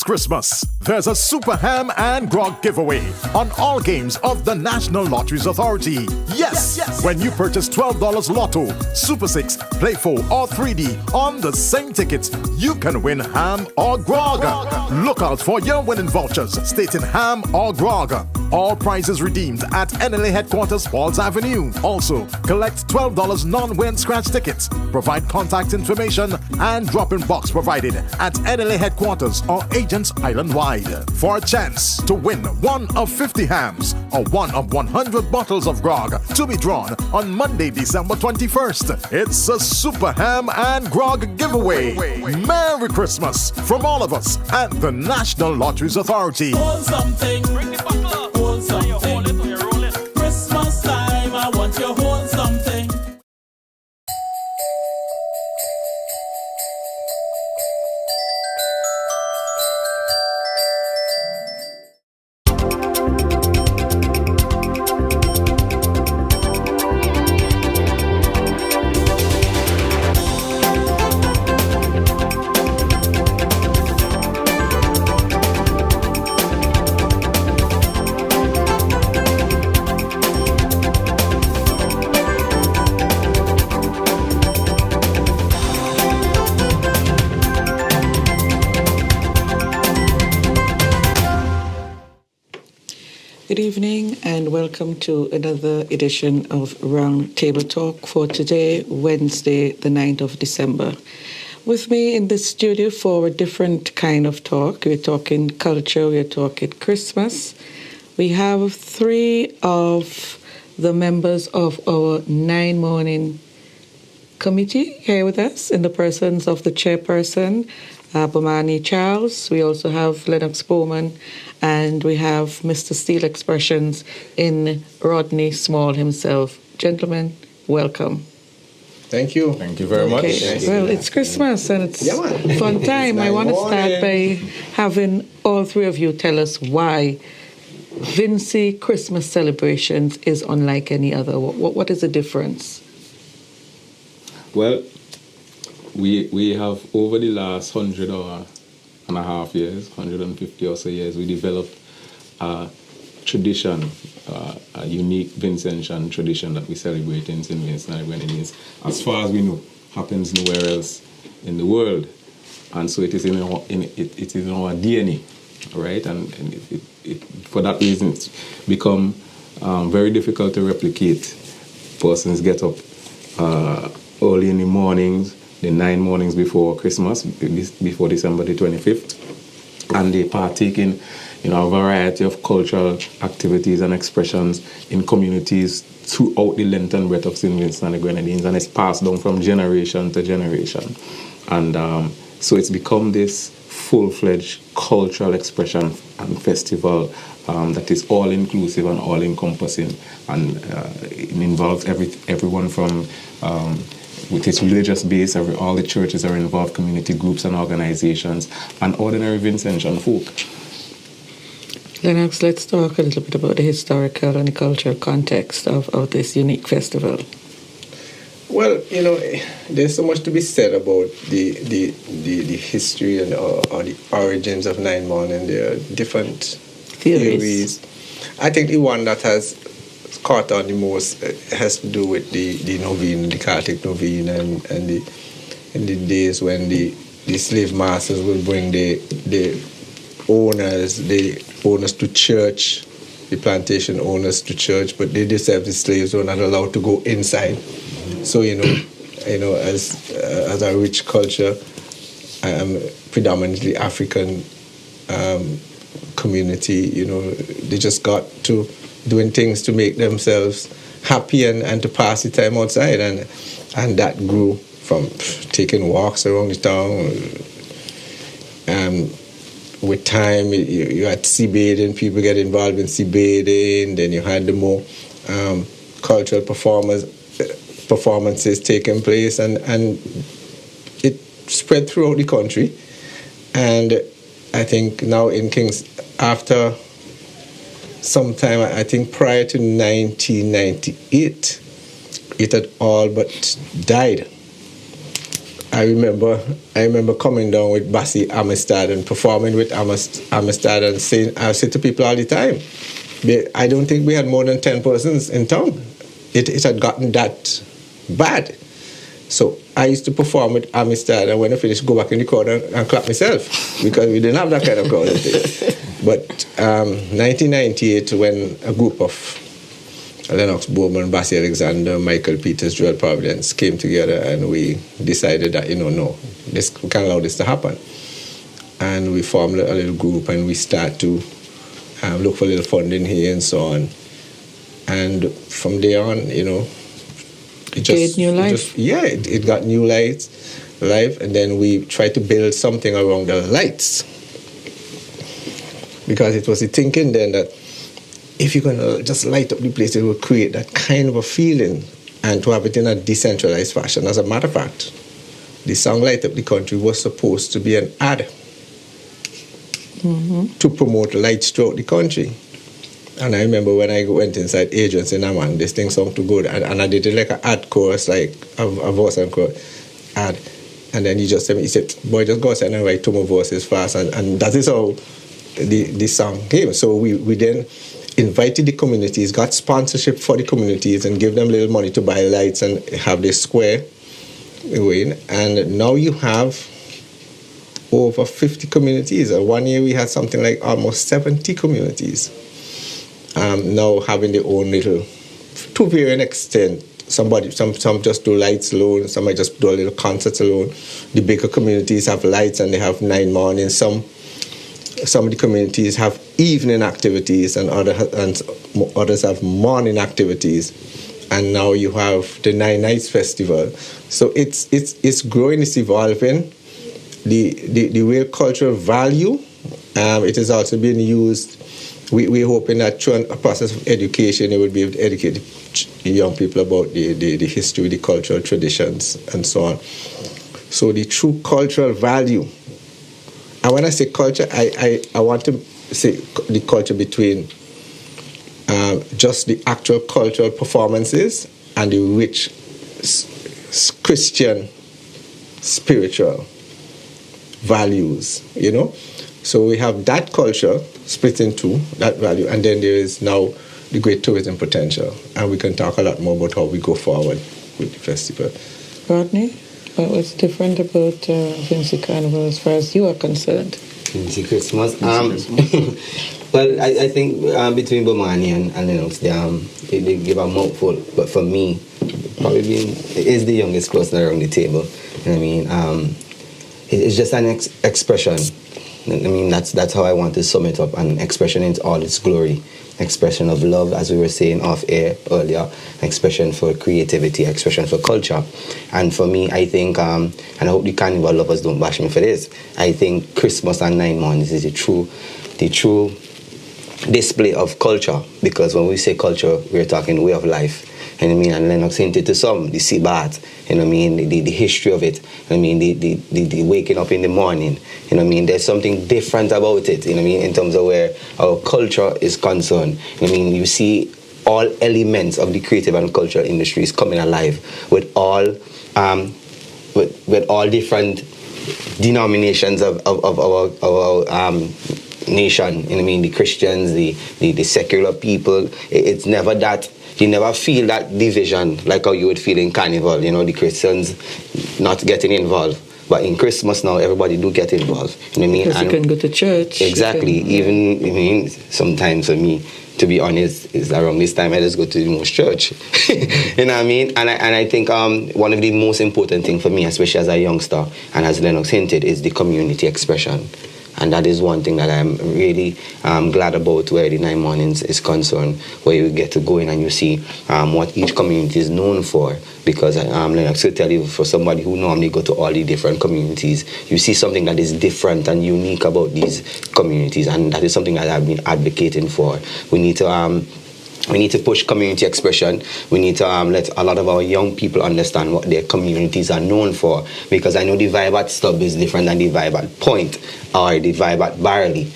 Christmas, there's a Super Ham and Grog giveaway on all games of the National Lotteries Authority. Yes! When you purchase $12 Lotto, Super 6, Play 4 or 3D on the same tickets, you can win ham or grog. Look out for your winning vouchers stating ham or grog. All prizes redeemed at NLA headquarters, Falls Avenue. Also, collect $12 non-win scratch tickets. Provide contact information and drop-in box provided at NLA headquarters or agents island-wide. For a chance to win one of 50 hams or one of 100 bottles of grog to be drawn on Monday, December 21st. It's a Super Ham and Grog giveaway. Merry Christmas from all of us at the National Lotteries Authority. Hold something. Bring the buckle up. Hold something. You hold it or you roll it. Christmas time, I want you to hold something. Good evening and welcome to another edition of Round Table Talk for today, Wednesday, the 9th of December. With me in the studio for a different kind of talk. We're talking culture, we're talking Christmas. We have three of the members of our 9 morning committee here with us in the persons of the chairperson, BOMANI Charles. We also have LENNOX BOWMAN, and we have Mr. Steel Expressions in Rodney Small himself. Gentlemen, welcome. Thank you. Thank you very much. Well, it's Christmas and it's a fun time. I want to start by having all three of you tell us why Vinci Christmas celebrations is unlike any other. What is the difference? Well, we have over the last 100 or and a half years, 150 or so years, we developed a tradition, a unique Vincentian tradition that we celebrate in St. Vincent and the Grenadines. As far as we know, happens nowhere else in the world, and so it is in our DNA, right? And it for that reason, it's become very difficult to replicate. Persons get up early in the mornings, the 9 mornings before Christmas, before December the 25th, and they partake in a variety of cultural activities and expressions in communities throughout the length and breadth of St. Vincent and the Grenadines, and it's passed down from generation to generation. And so it's become this full-fledged cultural expression and festival that is all-inclusive and all-encompassing, and it involves everyone from with its religious base. All the churches are involved, community groups and organizations, and ordinary Vincentian folk. Lennox, let's talk a little bit about the historical and the cultural context of this unique festival. Well, there's so much to be said about the history and or the origins of 9 morning. There are different theories. I think the one that has caught on the most has to do with the novene, the Catholic novene, and the days when the slave masters will bring the owners to church, the plantation owners to church, but they themselves, the slaves, were not allowed to go inside. So as a rich culture, predominantly African community, they just got to doing things to make themselves happy and to pass the time outside, and that grew from taking walks around the town. With time, you had sea bathing, people get involved in sea bathing, then you had the more cultural performances taking place, and it spread throughout the country. And I think now in Kings, after some time, I think prior to 1998, it had all but died. I remember coming down with Bassi Amistad and performing with Amistad and saying, I say to people all the time, I don't think we had more than 10 persons in town. It had gotten that bad. So I used to perform with Amistad, and when I finished, go back in the crowd and clap myself, because we didn't have that kind of crowd. But 1998, when a group of LENNOX, BOWMAN, Bassi Alexander, Michael Peters, Joel Providence came together, and we decided that, no, we can't allow this to happen. And we formed a little group, and we start to look for a little funding here and so on. And from there on, it just new life. It got new life, and then we tried to build something around the lights, because it was the thinking then that if you're going to just light up the place, it will create that kind of a feeling, and to have it in a decentralized fashion. As a matter of fact, the song Light Up the Country was supposed to be an ad to promote lights throughout the country. And I remember when I went inside Agents in Amman, this thing sounded too good, and I did it like an ad chorus, like a voice and chorus ad. And then he said, boy, just go outside and write two more voices fast, and that is how the song came. So we then invited the communities, got sponsorship for the communities, and give them a little money to buy lights and have this square going. And now you have over 50 communities. 1 year we had something like almost 70 communities. Now having their own little, to varying extent. Some just do lights alone, some might just do a little concerts alone. The bigger communities have lights and they have 9 mornings. Some of the communities have evening activities, and others have morning activities. And now you have the 9 Nights Festival. So it's growing, it's evolving. The real cultural value, it is also being used. We're hoping that through a process of education, it will be able to educate the young people about the history, the cultural traditions, and so on. So the true cultural value. And when I say culture, I want to say the culture between just the actual cultural performances and the rich Christian spiritual values, So we have that culture split into that value, and then there is now the great tourism potential, and we can talk a lot more about how we go forward with the festival. Rodney, what was different about Vinci Carnival as far as you are concerned? Vinci Christmas? Well, I think between BOMANI and LENNOX, they give a mouthful, but for me, probably is the youngest person around the table. It's just an expression. That's how I want to sum it up. An expression in all its glory. Expression of love, as we were saying off air earlier. Expression for creativity. Expression for culture. And for me, I think, and I hope the carnival lovers don't bash me for this, I think Christmas and 9 mornings is the true display of culture. Because when we say culture, we're talking way of life. And LENNOX hinted to some, the Sibat, the history of it, the waking up in the morning, there's something different about it, in terms of where our culture is concerned. You see all elements of the creative and cultural industries coming alive with all different denominations of our nation, the Christians, the secular people. It's never that. You never feel that division like how you would feel in Carnival, the Christians not getting involved. But in Christmas now, everybody do get involved. Because you can go to church. Exactly. Even, sometimes for me, to be honest, is around this time I just go to the most church. And I think one of the most important things for me, especially as a youngster, and as LENNOX hinted, is the community expression. And that is one thing that I'm really glad about where the 9 mornings is concerned, where you get to go in and you see what each community is known for. Because LENNOX will tell you, for somebody who normally go to all the different communities, you see something that is different and unique about these communities. And that is something that I've been advocating for. We need to push community expression. We need to let a lot of our young people understand what their communities are known for. Because I know the vibe at Stub is different than the vibe at Point or the vibe at Barley.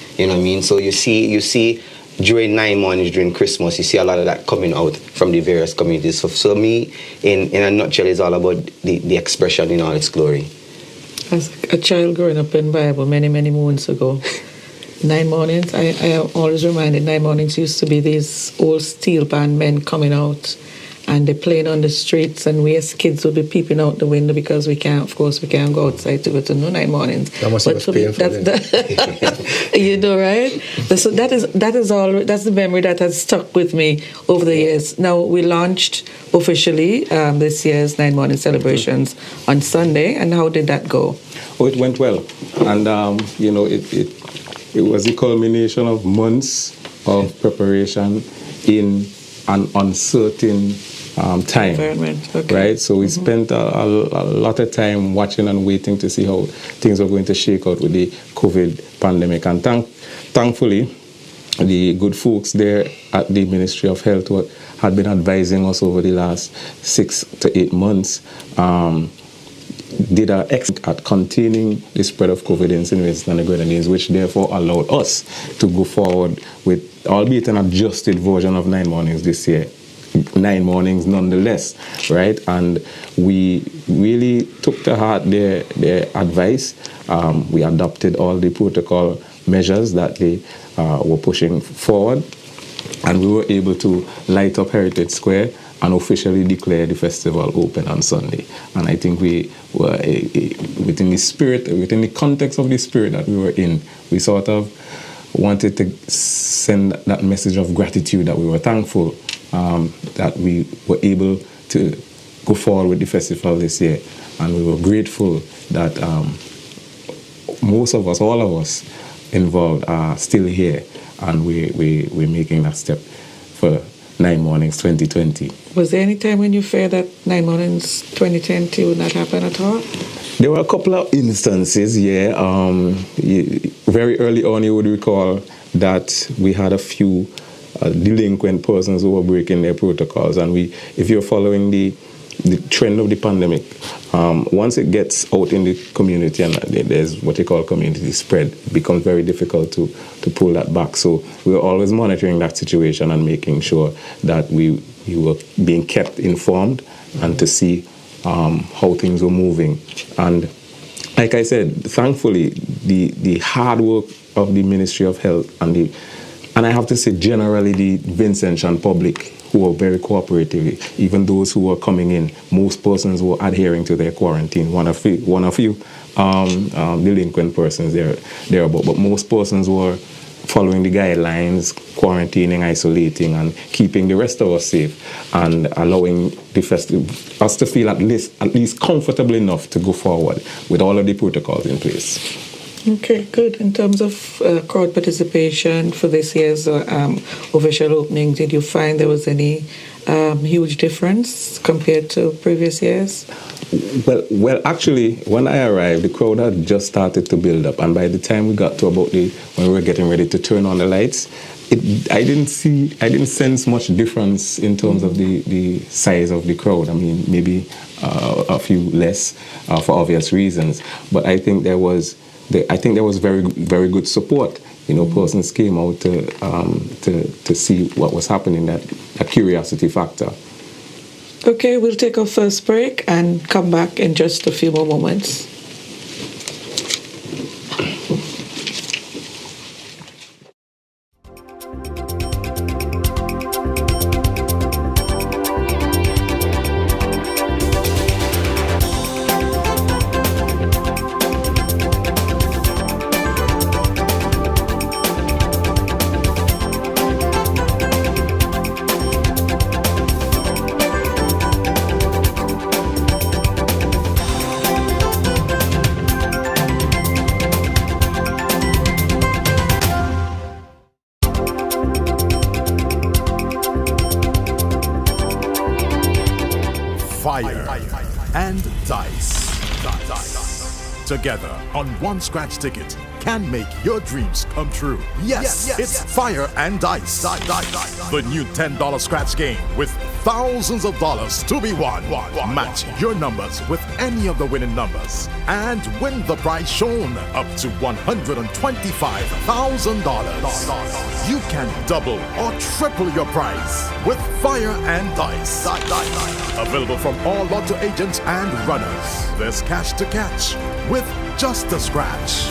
So you see during 9 mornings, during Christmas, you see a lot of that coming out from the various communities. So me, in a nutshell, it's all about the expression in all its glory. As a child growing up in Bible many moons ago, 9 mornings, I am always reminded 9 mornings used to be these old steel band men coming out and they're playing on the streets, and we as kids would be peeping out the window because we can't go outside to go to no 9 mornings. That must have been painful. You know, right? So that's the memory that has stuck with me over the years. Now, we launched officially this year's 9 morning celebrations on Sunday, and how did that go? Oh, it went well. And, it was a culmination of months of preparation in an uncertain time, okay. Right? So we spent a lot of time watching and waiting to see how things were going to shake out with the COVID pandemic. And thankfully, the good folks there at the Ministry of Health had been advising us over the last 6 to 8 months, did an excellent at containing the spread of COVID in St. Vincent and the Grenadines, which therefore allowed us to go forward with, albeit an adjusted version of 9 mornings this year, 9 mornings nonetheless, right? And we really took to heart their advice. We adopted all the protocol measures that they were pushing forward, and we were able to light up Heritage Square and officially declare the festival open on Sunday. And I think we were, within the context of the spirit that we were in, we sort of wanted to send that message of gratitude, that we were thankful that we were able to go forward with the festival this year. And we were grateful that most of us, all of us involved are still here, and we're making that step for 9 mornings 2020. Was there any time when you feared that 9 mornings 2020 would not happen at all? There were a couple of instances, yeah. Very early on, you would recall that we had a few delinquent persons who were breaking their protocols. And if you're following the trend of the pandemic, once it gets out in the community and there's what you call community spread, it becomes very difficult to pull that back. So we were always monitoring that situation and making sure that we were being kept informed and to see how things were moving. And like I said, thankfully, the hard work of the Ministry of Health and I have to say generally the Vincentian public, who were very cooperative, even those who were coming in, most persons were adhering to their quarantine. One of few delinquent persons thereabout, but most persons were following the guidelines, quarantining, isolating, and keeping the rest of us safe, and allowing us to feel at least comfortable enough to go forward with all of the protocols in place. Okay, good. In terms of crowd participation for this year's official opening, did you find there was any huge difference compared to previous years? Well, actually, when I arrived, the crowd had just started to build up, and by the time we got to about when we were getting ready to turn on the lights, I didn't sense much difference in terms of the size of the crowd. I mean, maybe a few less for obvious reasons, but I think there was very, very good support. You know, persons came out to see what was happening, that curiosity factor. Okay, we'll take our first break and come back in just a few more moments. Fire and dice. Together on one scratch ticket, can make your dreams come true. Yes, it's Fire and Dice. The new $10 scratch game with thousands of dollars to be won. Match your numbers with any of the winning numbers and win the prize shown up to $125,000. You can double or triple your prize with Fire and Dice. Available from all lotto agents and runners. There's cash to catch with just a scratch.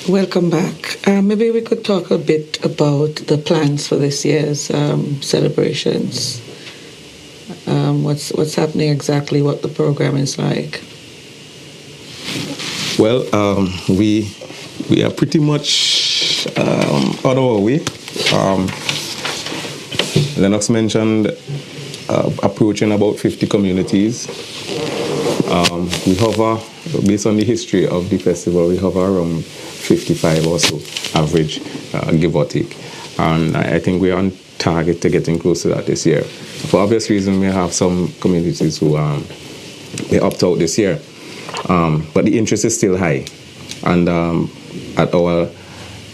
Welcome back. Maybe we could talk a bit about the plans for this year's celebrations. What's happening exactly, what the program is like. Well, we are pretty much on our way. LENNOX mentioned approaching about 50 communities. We hover, based on the history of the festival, we hover around 55 or so average, give or take. And I think we're on target to getting close to that this year. For obvious reasons, we have some communities who they opt out this year. But the interest is still high. And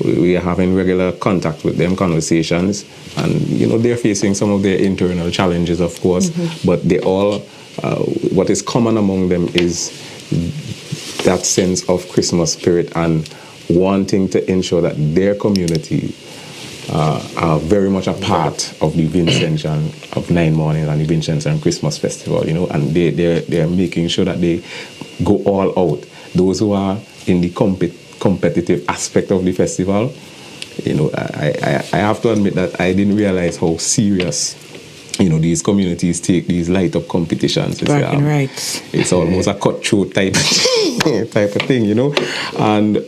we are having regular contact with them, conversations. And, they're facing some of their internal challenges, of course. Mm-hmm. But they all, what is common among them is that sense of Christmas spirit and wanting to ensure that their community are very much a part of the Vincentian of 9 Mornings and the Vincentian Christmas Festival, and they're making sure that they go all out. Those who are in the competitive aspect of the festival, I have to admit that I didn't realize how serious these communities take these light up competitions. Bragging rights. It's almost a cutthroat type of thing, and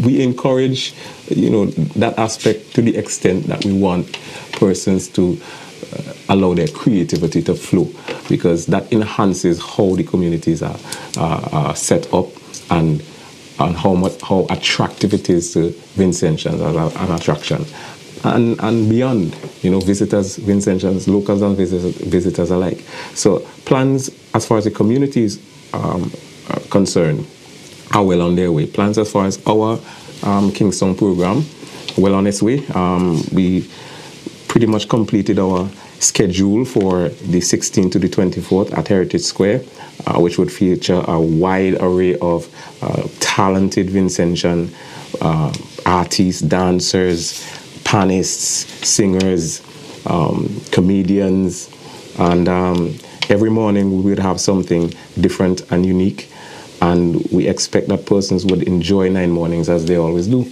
we encourage, that aspect to the extent that we want persons to allow their creativity to flow, because that enhances how the communities are set up and how attractive it is to Vincentians as an attraction. And beyond, visitors, Vincentians, locals and visitors alike. So plans as far as the communities are concerned are well on their way. Plans as far as our Kingston program, well on its way. We pretty much completed our schedule for the 16th to the 24th at Heritage Square, which would feature a wide array of talented Vincentian artists, dancers, pianists, singers, comedians, and every morning we would have something different and unique, and we expect that persons would enjoy 9 Mornings as they always do.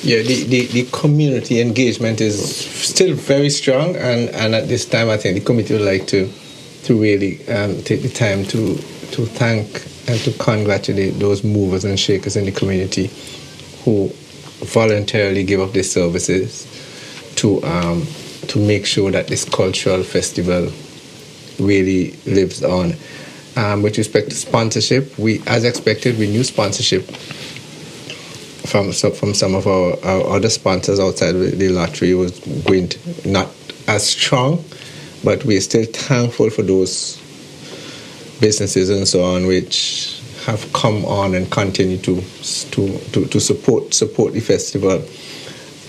Yeah, the community engagement is still very strong, and at this time I think the committee would like to really take the time to thank and to congratulate those movers and shakers in the community who voluntarily give up their services to make sure that this cultural festival really lives on. With respect to sponsorship, we, as expected, we knew sponsorship from some of our other sponsors outside the lottery was going to not as strong, but we're still thankful for those businesses and so on which have come on and continue to support the festival.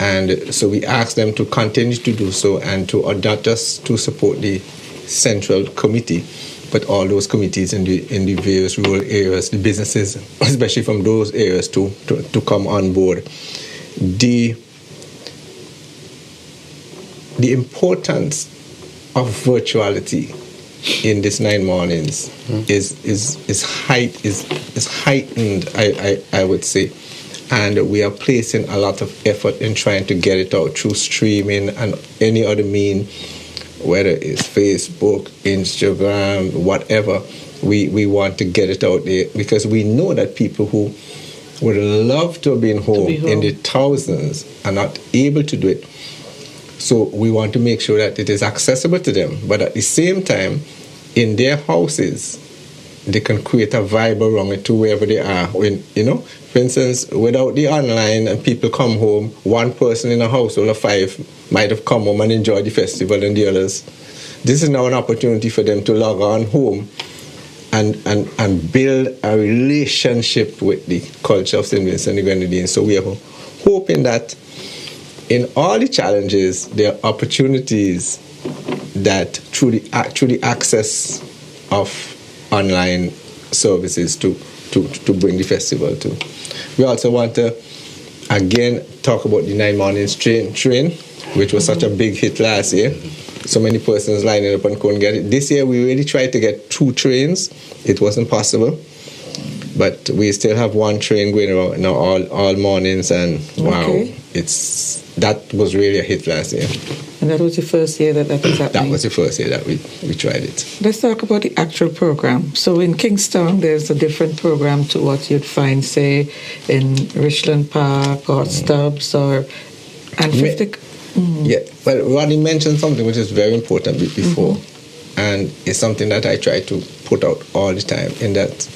And so we ask them to continue to do so, and to not just to support the central committee, but all those committees in the various rural areas, the businesses, especially from those areas, to come on board. The importance of virtuality in this 9 mornings is heightened, I would say. And we are placing a lot of effort in trying to get it out through streaming and any other mean, whether it's Facebook, Instagram, whatever. We want to get it out there because we know that people who would love to have been home in the thousands are not able to do it. So we want to make sure that it is accessible to them. But at the same time, in their houses, they can create a vibe around it to wherever they are. When, for instance, without the online and people come home, one person in a household of 5 might have come home and enjoyed the festival and the others. This is now an opportunity for them to log on home and build a relationship with the culture of St. Vincent and the Grenadines. So we are hoping that in all the challenges, there are opportunities that through the access of online services to bring the festival to. We also want to again talk about the 9 mornings train, which was such a big hit last year. So many persons lining up and couldn't get it. This year we really tried to get 2 trains. It wasn't possible, but we still have 1 train going around now all mornings, and wow, that was really a hit last year. And that was the first year that was happening? That was the first year that we tried it. Let's talk about the actual program. So in Kingston, there's a different program to what you'd find, say, in Richland Park or Stubbs or... And 50... Yeah, well, Rodney mentioned something which is very important before, and it's something that I try to put out all the time, in that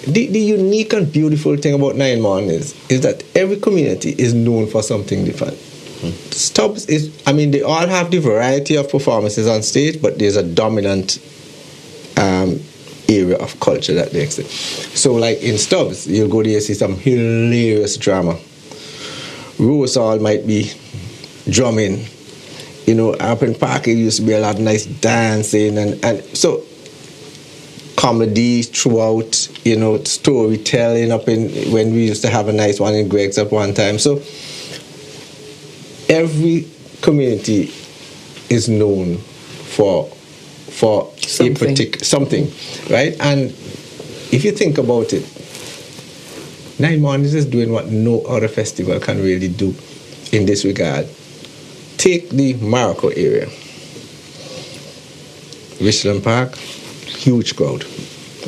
the unique and beautiful thing about 9 mornings is that every community is known for something different. Stubbs they all have the variety of performances on stage, but there's a dominant area of culture that they exist. So like in Stubbs, you'll go there and see some hilarious drama. Rose Hall might be drumming. Up in Park, it used to be a lot of nice dancing, and so comedy throughout, storytelling up in, when we used to have a nice one in Greg's at one time. So every community is known for a particular something, right? And if you think about it, 9 mornings is doing what no other festival can really do in this regard. Take the Morocco area. Richland Park, huge crowd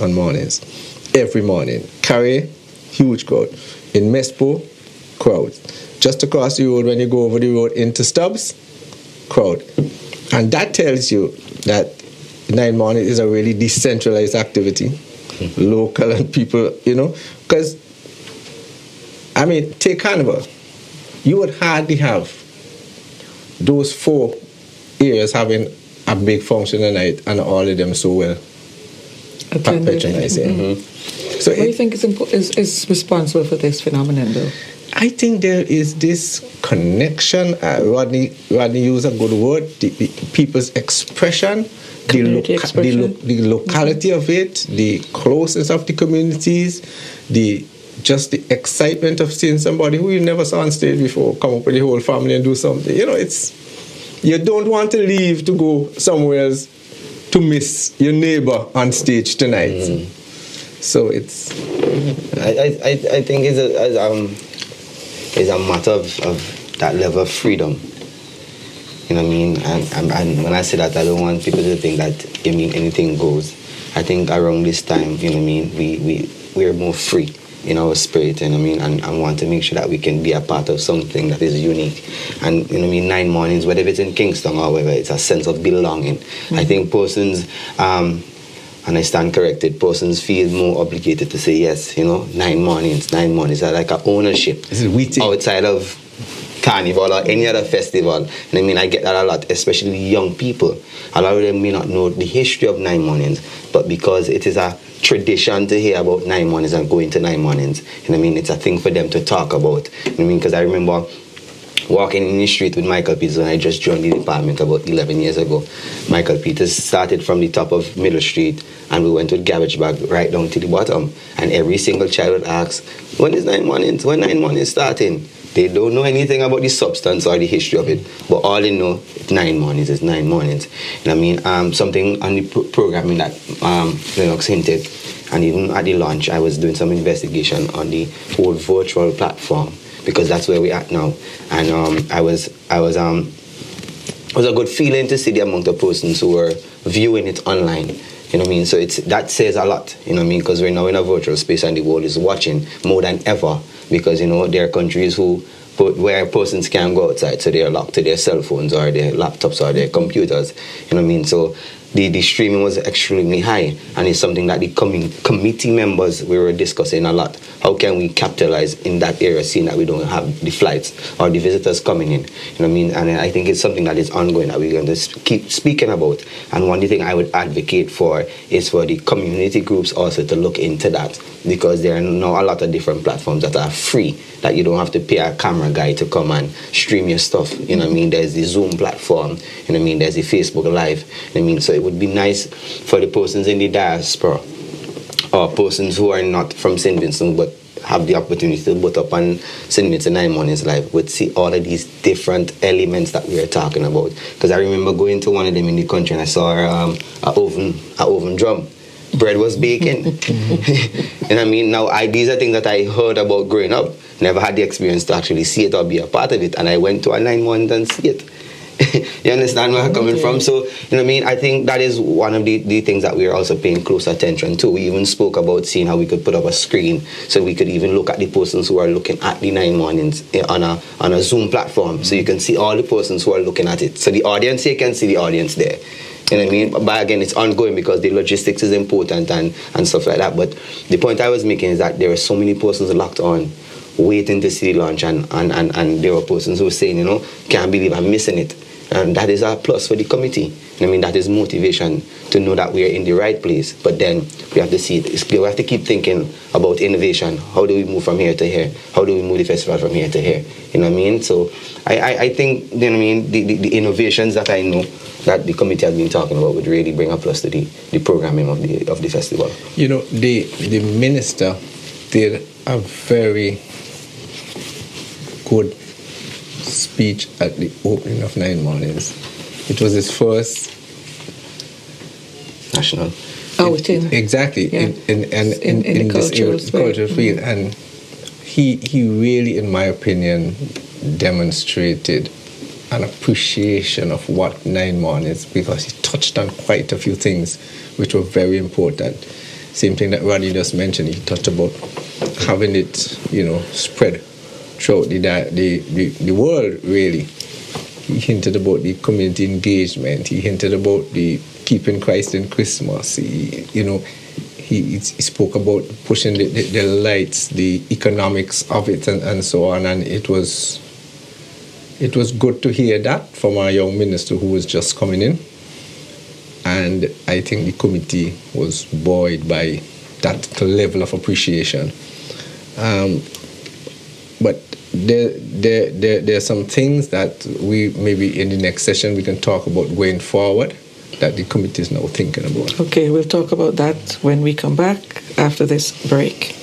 on mornings. Every morning. Carrier, huge crowd. In Mespo, crowd. Just across the road, when you go over the road into Stubbs, crowd. And that tells you that 9 mornings is a really decentralized activity. Local and people, because take Carnival. You would hardly have those 4 areas having a big function at night and all of them so well patronized. So what do you think is responsible for this phenomenon, though? I think there is this connection. Rodney used a good word. The people's expression, the locality of it, the closeness of the communities, just the excitement of seeing somebody who you never saw on stage before come up with the whole family and do something. You don't want to leave to go somewhere else to miss your neighbor on stage tonight. So it's... I think it's a matter of that level of freedom. You know what I mean? And when I say that, I don't want people to think that anything goes. I think around this time, you know what I mean, we're more free in our spirit, you know what I mean, and want to make sure that we can be a part of something that is unique. And, you know what I mean, 9 mornings, whether it's in Kingston or whether it's a sense of belonging. I think persons and I stand corrected, persons feel more obligated to say yes, 9 mornings are like an ownership. This is witty. Outside of Carnival or any other festival. And I mean, I get that a lot, especially young people. A lot of them may not know the history of 9 mornings, but because it is a tradition to hear about 9 mornings and going to 9 mornings, and I mean, it's a thing for them to talk about. I mean, because I remember walking in the street with Michael Peters when I just joined the department about 11 years ago. Michael Peters started from the top of Middle Street, and we went with garbage bag right down to the bottom. And every single child would ask, when is 9 mornings? When 9 mornings starting? They don't know anything about the substance or the history of it, but all they know is 9 mornings is 9 mornings. And I mean, something on the programming that LENNOX hinted, and even at the launch, I was doing some investigation on the whole virtual platform, because that's where we're at now. And it was a good feeling to see the amount of persons who were viewing it online. You know what I mean? So that says a lot, you know what I mean? Because we're now in a virtual space and the world is watching more than ever, because, there are countries where persons can't go outside, so they're locked to their cell phones or their laptops or their computers, you know what I mean? So the streaming was extremely high, and it's something that the committee members, we were discussing a lot. How can we capitalize in that area, seeing that we don't have the flights or the visitors coming in? You know what I mean? And I think it's something that is ongoing that we're going to keep speaking about. And one thing I would advocate for is for the community groups also to look into that, because there are now a lot of different platforms that are free, that you don't have to pay a camera guy to come and stream your stuff. You know what I mean? There's the Zoom platform. You know what I mean? There's the Facebook Live. You know what I mean? So it would be nice for the persons in the diaspora or persons who are not from St. Vincent but have the opportunity to boot up on St. Vincent 9 Mornings Live would see all of these different elements that we are talking about. Because I remember going to one of them in the country and I saw an oven drum. Bread was baking. And I mean, now these are things that I heard about growing up. Never had the experience to actually see it or be a part of it. And I went to a 9 mornings and see it. You understand where I'm coming from? So, you know what I mean? I think that is one of the things that we are also paying close attention to. We even spoke about seeing how we could put up a screen so we could even look at the persons who are looking at the 9 mornings on a Zoom platform. So you can see all the persons who are looking at it. So the audience here can see the audience there. You know what I mean? But again, it's ongoing because the logistics is important and stuff like that. But the point I was making is that there are so many persons locked on, waiting to see the launch, and there were persons who were saying, can't believe I'm missing it. And that is a plus for the committee. I mean, that is motivation to know that we are in the right place. But then we have to see it. We have to keep thinking about innovation. How do we move from here to here? How do we move the festival from here to here? You know what I mean? So I think, you know what I mean, the innovations that I know that the committee has been talking about would really bring a plus to the programming of the festival. The minister did a very good speech at the opening of 9 Mornings. It was his first national outing. Exactly. Yeah. In this cultural field. And he really, in my opinion, demonstrated an appreciation of what 9 Mornings, because he touched on quite a few things which were very important. Same thing that Rodney just mentioned. He talked about having it, spread throughout the world, really. He hinted about the community engagement. He hinted about the keeping Christ in Christmas. He spoke about pushing the lights, the economics of it, and so on. And it was good to hear that from our young minister who was just coming in. And I think the committee was buoyed by that level of appreciation. But there are some things that we maybe in the next session we can talk about going forward that the committee is now thinking about. Okay, we'll talk about that when we come back after this break.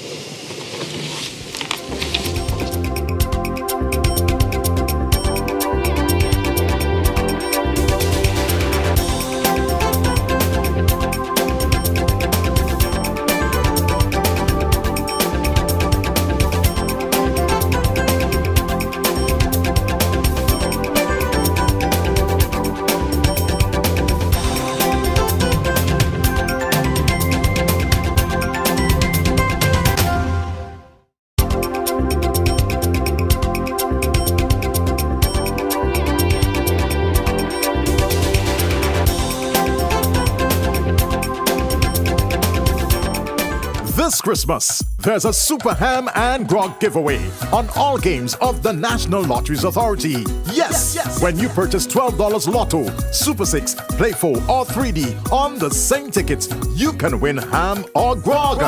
Christmas, there's a Super Ham and Grog giveaway on all games of the National Lotteries Authority. Yes! When you purchase $12 Lotto, Super 6, Play 4 or 3D on the same tickets, you can win ham or grog.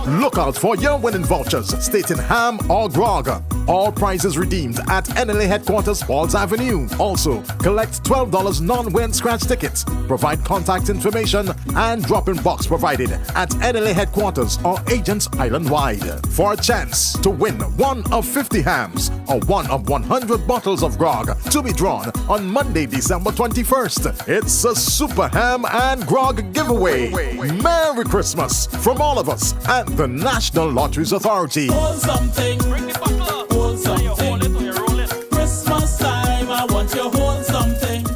Look out for your winning vouchers stating ham or grog. All prizes redeemed at NLA Headquarters, Falls Avenue. Also, collect $12 non-win scratch tickets. Provide contact information and drop-in box provided at NLA Headquarters or agents island-wide. For a chance to win one of 50 hams or one of 100 bottles of grog to be drawn on Monday, December 21st. It's a Super Ham and Grog giveaway. Merry Christmas from all of us at the National Lotteries Authority. Hold something, bring the buckle up. Hold something. You hold it or you roll it. Christmas time, I want you to hold something.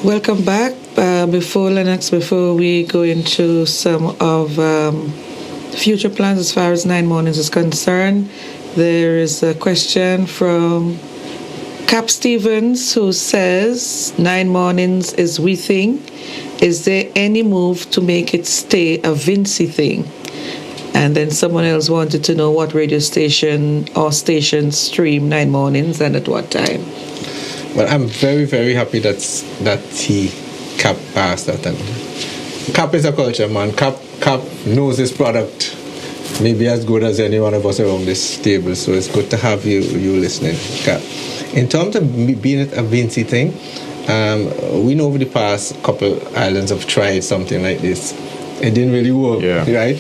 Welcome back. Before we go into some of future plans as far as 9 Mornings is concerned, there is a question from Cap Stevens who says 9 Mornings is we thing. Is there any move to make it stay a Vincy thing? And then someone else wanted to know what radio station or stations stream 9 Mornings and at what time. Well, I'm very, very happy that Cap asked that. And Cap is a culture man. Cap knows his product maybe as good as any one of us around this table. So it's good to have you listening, Cap. In terms of being a Vincy thing, we know over the past couple islands have tried something like this. It didn't really work, right?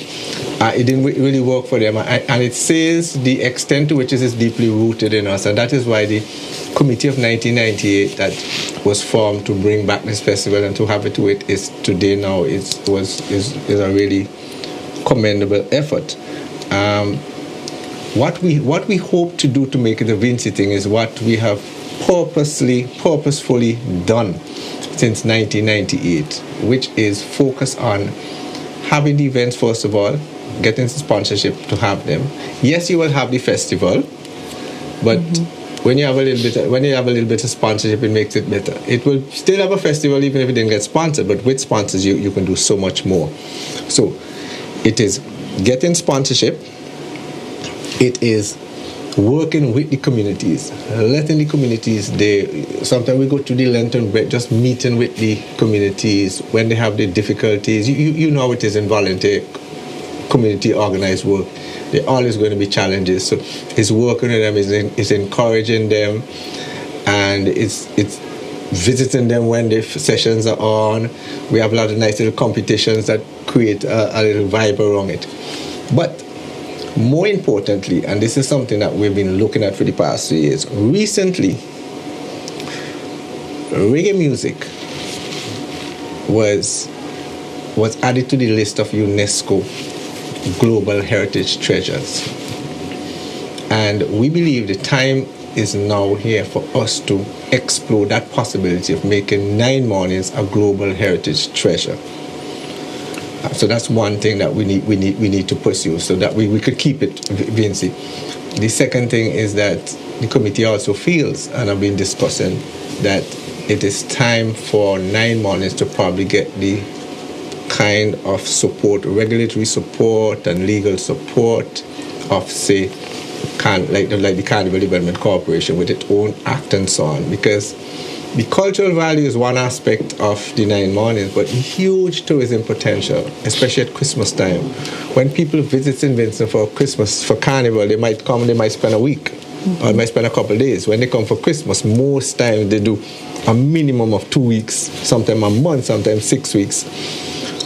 It didn't really work for them. And it says the extent to which it is deeply rooted in us. And that is why the committee of 1998 that was formed to bring back this festival and to have it to it is today now is a really commendable effort. What we hope to do to make it a Vincy thing is what we have purposefully done since 1998, which is focus on having the events first of all, getting sponsorship to have them. Yes, you will have the festival, but when you have a little bit of sponsorship, it makes it better. It will still have a festival even if it didn't get sponsored, but with sponsors you can do so much more. So it is getting sponsorship, it is working with the communities, letting the communities, sometimes we go to the Lantern break, just meeting with the communities when they have the difficulties. You know how it is in volunteer community organized work. There are always going to be challenges. So it's working with them, it's encouraging them, and it's visiting them when the sessions are on. We have a lot of nice little competitions that create a little vibe around it. But more importantly, and this is something that we've been looking at for the past 3 years, recently, reggae music was added to the list of UNESCO Global Heritage Treasures. And we believe the time is now here for us to explore that possibility of making 9 Mornings a Global Heritage Treasure. So that's one thing that we need to pursue so that we could keep it Vincy. The second thing is that the committee also feels, and I've been discussing, that it is time for 9 Mornings to probably get the kind of support, regulatory support and legal support of, say, like the Carnival Development Corporation with its own act and so on, because the cultural value is one aspect of the 9 Mornings, but huge tourism potential, especially at Christmas time. When people visit St. Vincent for Christmas, for Carnival, they might come, they might spend a week, or they might spend a couple of days. When they come for Christmas, most times they do a minimum of 2 weeks, sometimes a month, sometimes 6 weeks.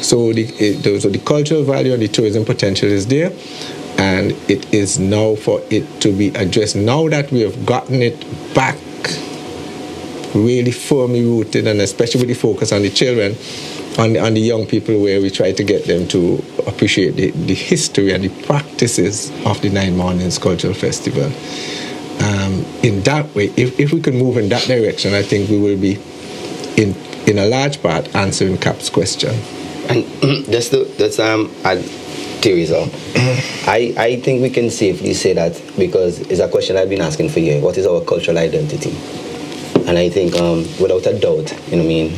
So the cultural value and the tourism potential is there. And it is now for it to be addressed. Now that we have gotten it back really firmly rooted, and especially with the focus on the children, on the young people, where we try to get them to appreciate the history and the practices of the 9 Mornings Cultural Festival. In that way, if we can move in that direction, I think we will be, in a large part, answering Cap's question. And that's Teresa. I think we can safely say that, because it's a question I've been asking for years. What is our cultural identity? And I think, without a doubt, you know what I mean,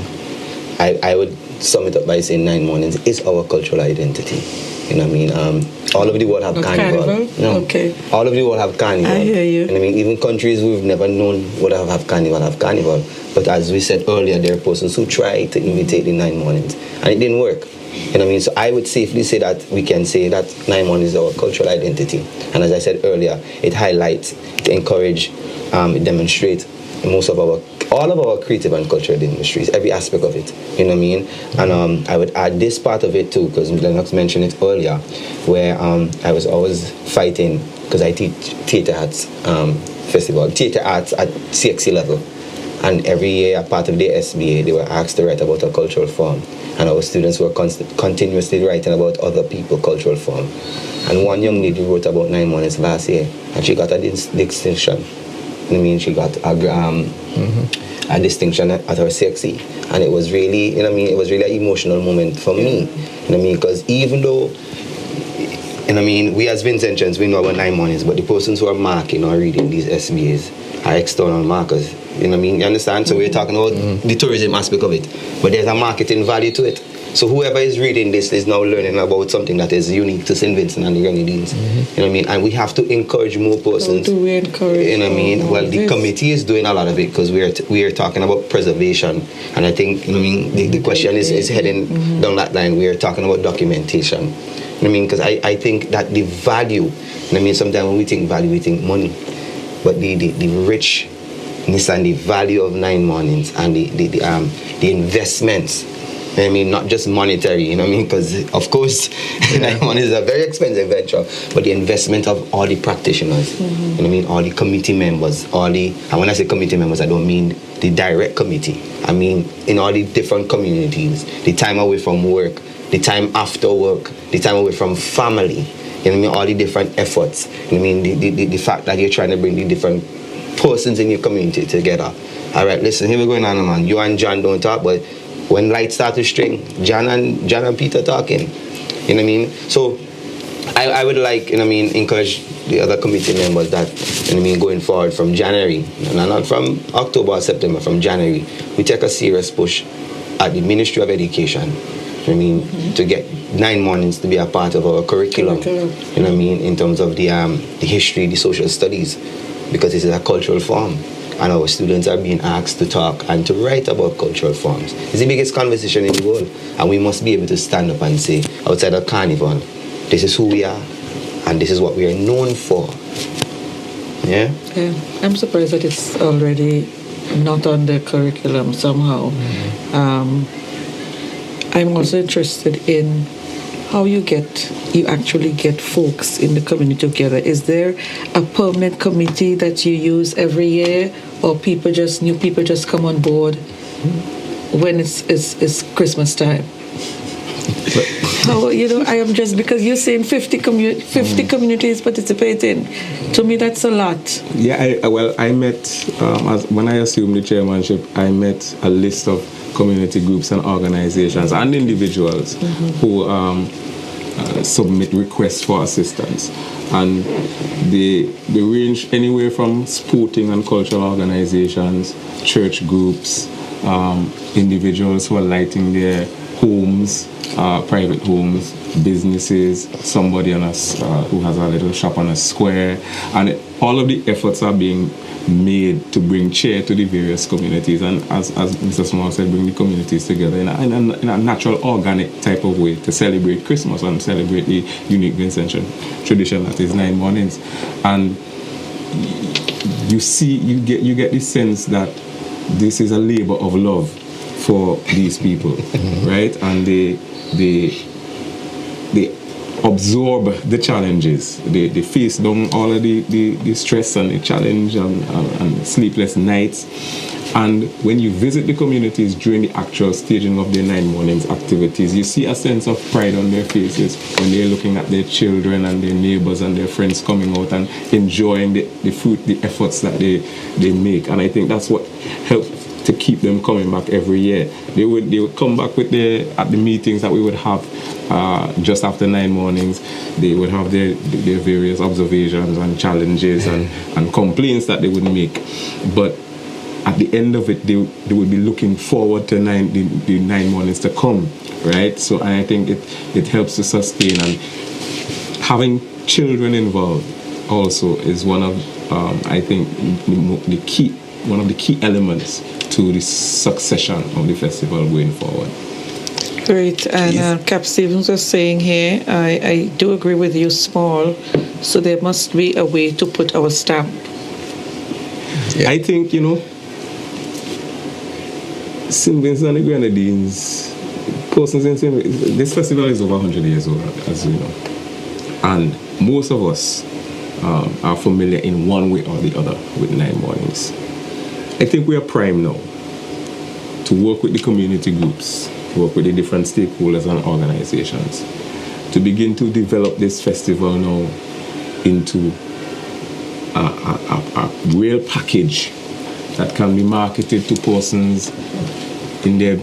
I would sum it up by saying 9 Mornings is our cultural identity. You know what I mean? All over the world have carnival. No. Okay. All over the world have carnival. I hear you. And I mean, even countries we've never known would have carnival. But as we said earlier, there are persons who try to imitate the 9 Mornings, and it didn't work. You know what I mean? So I would safely say that we can say that 9 Mornings is our cultural identity. And as I said earlier, it highlights, it encourages, it demonstrates all of our creative and cultural industries, every aspect of it. You know what I mean? And I would add this part of it too, because LENNOX mentioned it earlier, where I was always fighting, because I teach theatre arts theatre arts at CXC level. And every year, a part of the SBA, they were asked to write about a cultural form. And our students were continuously writing about other people's cultural form. And one young lady wrote about 9 Mornings last year, and she got a distinction. I mean, she got a distinction at her CXC, and it was really, you know what I mean, it was really an emotional moment for me, you know what I mean, because even though, you know what I mean, we as Vincentians, we know about 9 Mornings, but the persons who are marking or reading these SBAs are external markers, you know what I mean, you understand? So we're talking about the tourism aspect of it, but there's a marketing value to it. So whoever is reading this is now learning about something that is unique to St. Vincent and the Grenadines. You know what I mean? And we have to encourage more persons. How do we encourage? You know what I mean? Well, the committee is doing a lot of it, because we are talking about preservation. And I think, you know what I mean, the question is heading down that line. We are talking about documentation. You know what I mean? Because I think that the value, you know what I mean, sometimes when we think value, we think money. But the richness and the value of 9 Mornings and the investments, you know what I mean, not just monetary, you know what I mean, because of course 9 Mornings is a very expensive venture, but the investment of all the practitioners, you know what I mean, all the committee members, and when I say committee members, I don't mean the direct committee, I mean in all the different communities, the time away from work, the time after work, the time away from family, you know what I mean, all the different efforts, you know what I mean, the fact that you're trying to bring the different persons in your community together. All right, listen, here we're going on, man. You and John don't talk, but when lights start to string, John and Peter talking. You know what I mean? So I would like, you know what I mean, encourage the other committee members that, you know what I mean, going forward from January, and not from October or September, from January, we take a serious push at the Ministry of Education, you know what I mean, to get 9 Mornings to be a part of our curriculum. You know what I mean, in terms of the history, the social studies, because this is a cultural form. And our students are being asked to talk and to write about cultural forms. It's the biggest conversation in the world. And we must be able to stand up and say, outside of carnival, this is who we are, and this is what we are known for. Yeah? Yeah. I'm surprised that it's already not on the curriculum somehow. I'm also interested in how you actually get folks in the community together. Is there a permanent committee that you use every year, or new people just come on board when it's Christmas time? How, you know, I am just, because you're saying 50 communities participating. To me, that's a lot. Yeah, I met, when I assumed the chairmanship, I met a list of community groups and organizations and individuals who submit requests for assistance, and they range anywhere from sporting and cultural organizations, church groups, individuals who are lighting their homes, private homes, businesses, somebody who has a little shop on a square, and all of the efforts are being made to bring cheer to the various communities, and as Mr. Small said, bring the communities together in a natural, organic type of way to celebrate Christmas and celebrate the unique Vincentian tradition that is 9 Mornings. And you get this sense that this is a labor of love for these people, right? And they absorb the challenges. They face down all of the stress and the challenge and sleepless nights. And when you visit the communities during the actual staging of their 9 mornings activities, you see a sense of pride on their faces when they're looking at their children and their neighbors and their friends coming out and enjoying the fruit, the efforts that they make. And I think that's what helps to keep them coming back every year. They would come back at the meetings that we would have just after 9 mornings. They would have their various observations and challenges and complaints that they would make. But at the end of it, they would be looking forward to the 9 mornings to come, right? So I think it helps to sustain, and having children involved also is one of I think one of the key elements to the succession of the festival going forward. Great. And Cap Stevens was saying here, I do agree with you, small, so there must be a way to put our stamp. Yeah. I think, St. Vincent and the Grenadines, this festival is over 100 years old, as you know. And most of us are familiar in one way or the other with 9 mornings. I think we are primed now to work with the community groups, work with the different stakeholders and organizations to begin to develop this festival now into a real package that can be marketed to persons in their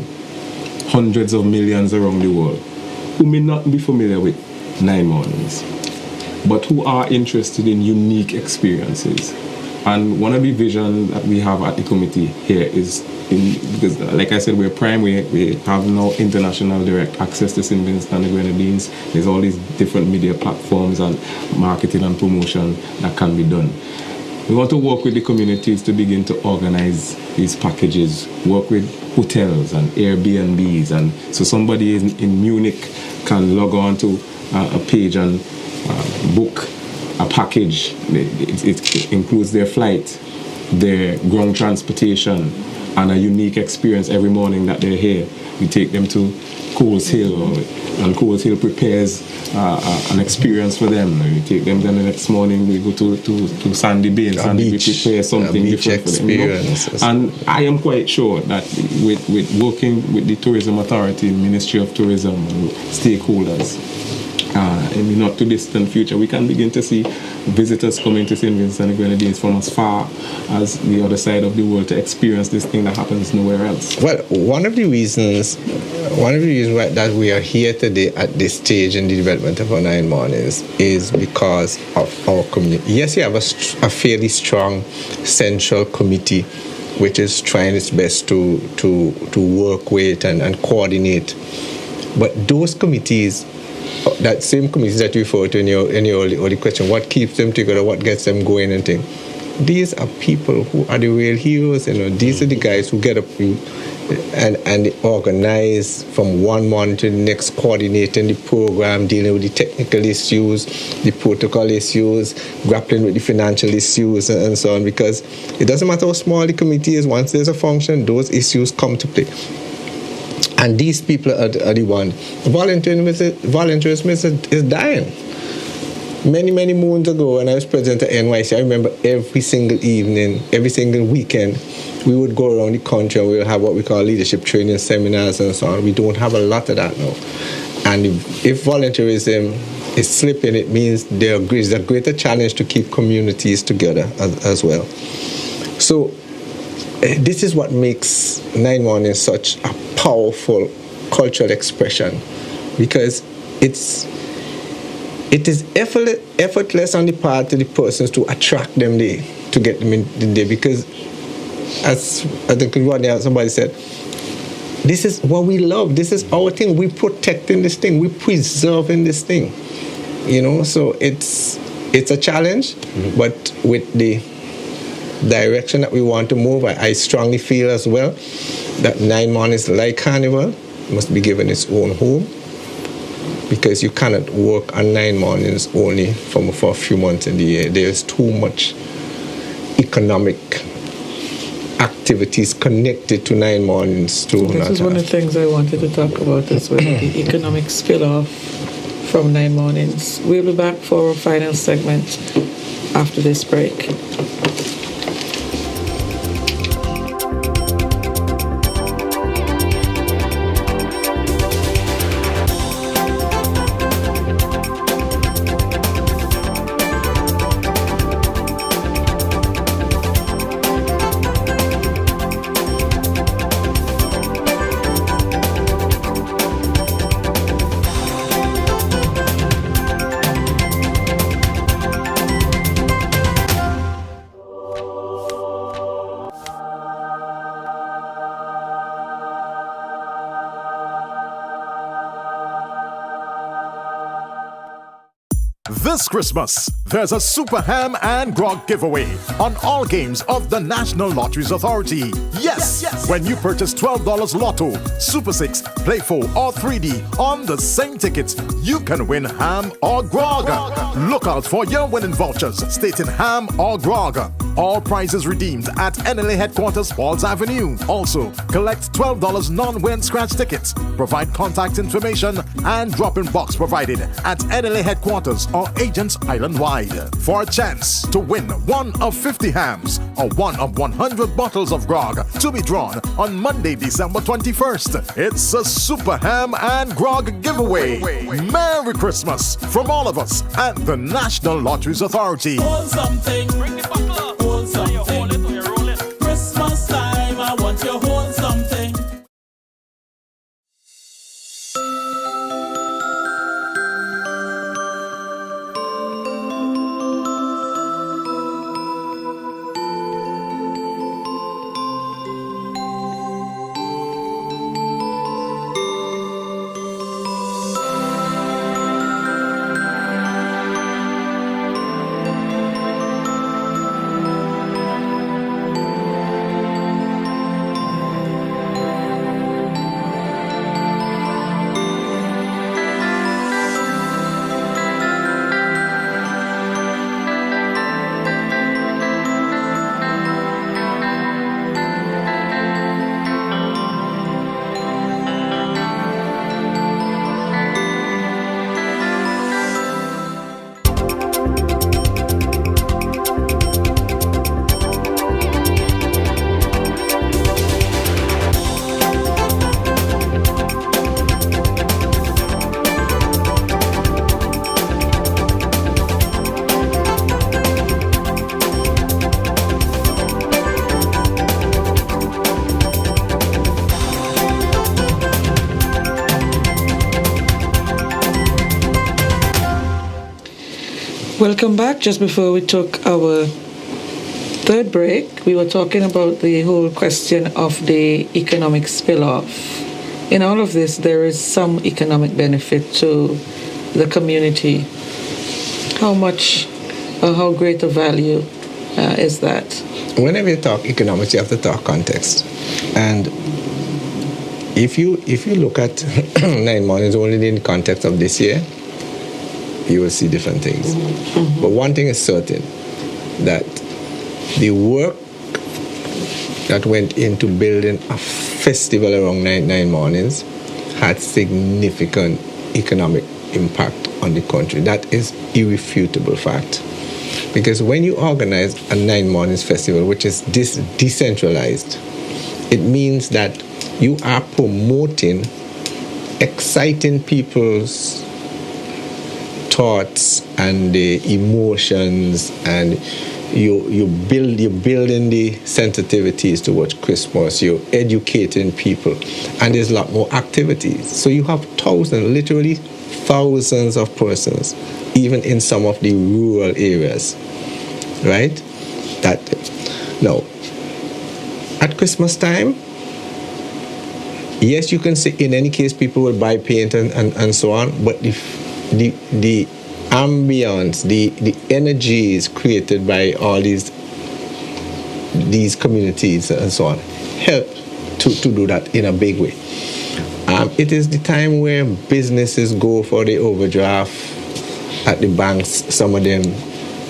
hundreds of millions around the world who may not be familiar with 9 mornings, but who are interested in unique experiences. And one of the visions that we have at the committee here is, because like I said, we're prime, we have now international direct access to St. Vincent and the Grenadines. There's all these different media platforms and marketing and promotion that can be done. We want to work with the communities to begin to organize these packages, work with hotels and Airbnbs, and so somebody in Munich can log on to a page and book a package. It includes their flight, their ground transportation, and a unique experience every morning that they're here. We take them to Coles Hill, and Coles Hill prepares an experience for them. We take them, then the next morning we go to Sandy Bay, and Sandy Bay prepares something different for them. And I am quite sure that with working with the Tourism Authority, Ministry of Tourism, and stakeholders, in the not too distant future, we can begin to see visitors coming to St. Vincent and the Grenadines from as far as the other side of the world to experience this thing that happens nowhere else. Well, one of the reasons that we are here today at this stage in the development of our 9 mornings is because of our community. Yes, you have a fairly strong central committee which is trying its best to work with and coordinate. But those committees, that same committees that you referred to in your early question, what keeps them together, what gets them going and things, these are people who are the real heroes. These are the guys who get up and organize from one month to the next, coordinating the program, dealing with the technical issues, the protocol issues, grappling with the financial issues and so on, because it doesn't matter how small the committee is, once there's a function, those issues come to play. And these people are the one. Volunteerism is dying. Many moons ago, when I was president at NYC, I remember every single evening, every single weekend, we would go around the country and we would have what we call leadership training seminars and so on. We don't have a lot of that now. And if volunteerism is slipping, it means there is a greater challenge to keep communities together as well. So this is what makes 9 mornings such a powerful cultural expression, because it is effortless on the part of the persons to attract them there, to get them in there, because as I think somebody said, this is what we love, this is our thing, we're protecting this thing, we're preserving this thing, so it's a challenge, but with the direction that we want to move, I strongly feel as well that 9 mornings, like Carnival, must be given its own home, because you cannot work on 9 mornings only for a few months in the year. There's too much economic activities connected to 9 mornings. This is one of the things I wanted to talk about as well, the economic spill-off from 9 Mornings. We'll be back for our final segment after this break. This Christmas, there's a Super Ham and Grog giveaway on all games of the National Lotteries Authority. Yes! When you purchase $12 Lotto, Super 6, Play 4 or 3D on the same tickets, you can win ham or grog. Look out for your winning vouchers stating ham or grog. All prizes redeemed at NLA Headquarters, Falls Avenue. Also, collect $12 non-win scratch tickets. Provide contact information and drop-in box provided at NLA Headquarters or agents island-wide. For a chance to win one of 50 hams or one of 100 bottles of grog to be drawn on Monday, December 21st. It's a Super Ham and Grog giveaway. Merry Christmas from all of us at the National Lotteries Authority. Hold something, bring the buckle. Hold something. You hold it or you roll it. Christmas time, I want you to hold something. Welcome back. Just before we took our third break, we were talking about the whole question of the economic spill-off. In all of this, there is some economic benefit to the community. How much or how great a value is that? Whenever you talk economics, you have to talk context. And if you look at 9 Mornings only in the context of this year, you will see different things. Mm-hmm. But one thing is certain, that the work that went into building a festival around 9 Mornings had significant economic impact on the country. That is irrefutable fact. Because when you organize a 9 Mornings festival, which is decentralized, it means that you are promoting, exciting people's thoughts and the emotions, and you're building the sensitivities towards Christmas. You're educating people, and there's a lot more activities. So you have literally thousands of persons, even in some of the rural areas, right? That now at Christmas time, yes, you can say in any case people will buy paint and so on, but the ambience, the energies created by all these communities and so on help to do that in a big way. It is the time where businesses go for the overdraft at the banks, some of them,